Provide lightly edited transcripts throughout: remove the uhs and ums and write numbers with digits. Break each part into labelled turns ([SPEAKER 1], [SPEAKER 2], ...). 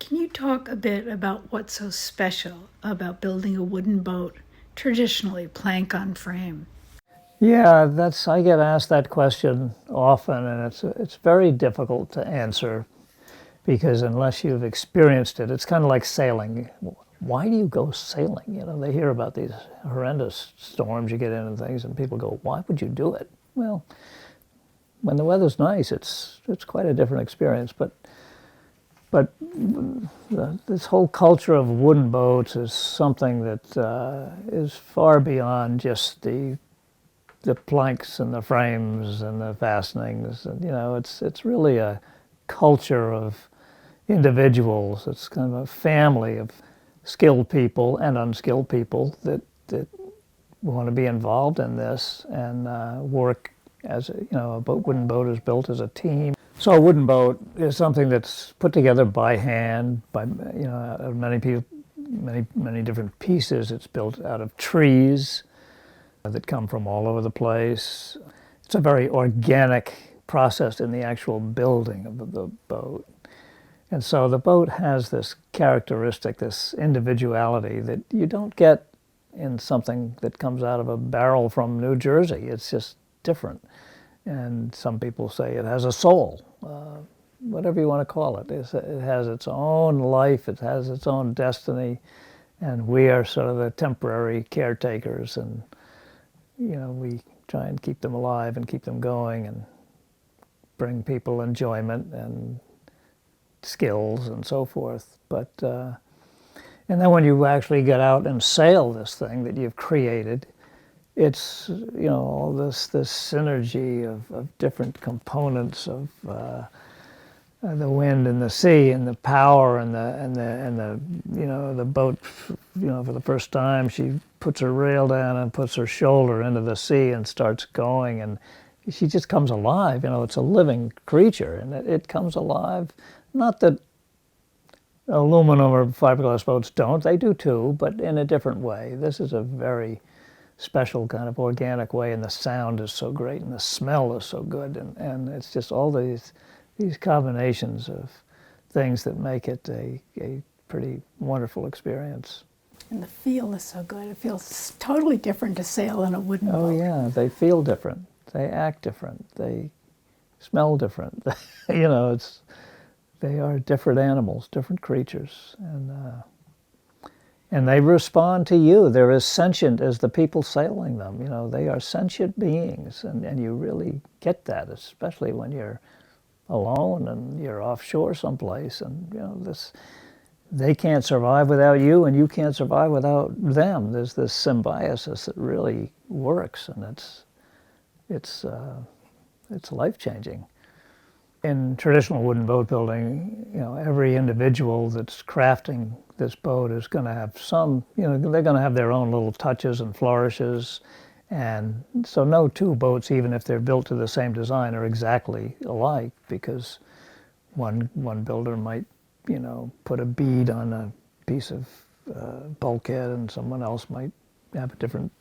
[SPEAKER 1] Can you talk a bit about what's so special about building a wooden boat, traditionally plank on frame?
[SPEAKER 2] Yeah, I get asked that question often, and it's very difficult to answer because unless you've experienced it, it's kind of like sailing. Why do you go sailing? They hear about these horrendous storms you get in and things, and people go, "Why would you do it?" Well, when the weather's nice, it's quite a different experience. But this whole culture of wooden boats is something that is far beyond just the planks and the frames and the fastenings. And, it's really a culture of individuals. It's kind of a family of skilled people and unskilled people that want to be involved in this and work as a wooden boat is built as a team. So a wooden boat is something that's put together by hand by out of many people, many different pieces. It's built out of trees that come from all over the place. It's a very organic process in the actual building of the boat. And so the boat has this characteristic, this individuality that you don't get in something that comes out of a barrel from New Jersey. It's just different. And some people say it has a soul, whatever you want to call it. It has its own life, it has its own destiny, and we are sort of the temporary caretakers, and we try and keep them alive and keep them going and bring people enjoyment and skills and so forth. But and then when you actually get out and sail this thing that you've created, it's all this synergy of different components of the wind and the sea and the power and the boat. For the first time, she puts her rail down and puts her shoulder into the sea and starts going, and she just comes alive. It's a living creature, and it comes alive. Not that aluminum or fiberglass boats don't; they do too, but in a different way. This is a very special kind of organic way, and the sound is so great, and the smell is so good, and it's just all these combinations of things that make it a pretty wonderful experience.
[SPEAKER 1] And the feel is so good. It feels totally different to sail in a wooden boat.
[SPEAKER 2] Oh yeah, they feel different. They act different. They smell different. They are different animals, different creatures, and they respond to you. They're as sentient as the people sailing them. They are sentient beings, and you really get that, especially when you're alone and you're offshore someplace, and they can't survive without you, and you can't survive without them. There's this symbiosis that really works, and it's life-changing. In traditional wooden boat building, every individual that's crafting this boat is going to have some, they're going to have their own little touches and flourishes. And so no two boats, even if they're built to the same design, are exactly alike, because one builder might, put a bead on a piece of bulkhead, and someone else might have a different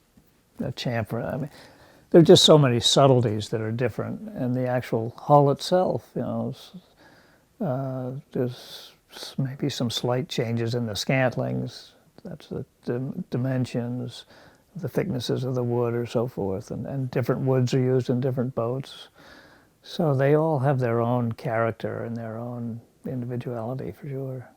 [SPEAKER 2] chamfer. I mean, there are just so many subtleties that are different, and the actual hull itself, there's maybe some slight changes in the scantlings. That's the dimensions, the thicknesses of the wood, or so forth, and different woods are used in different boats. So they all have their own character and their own individuality, for sure.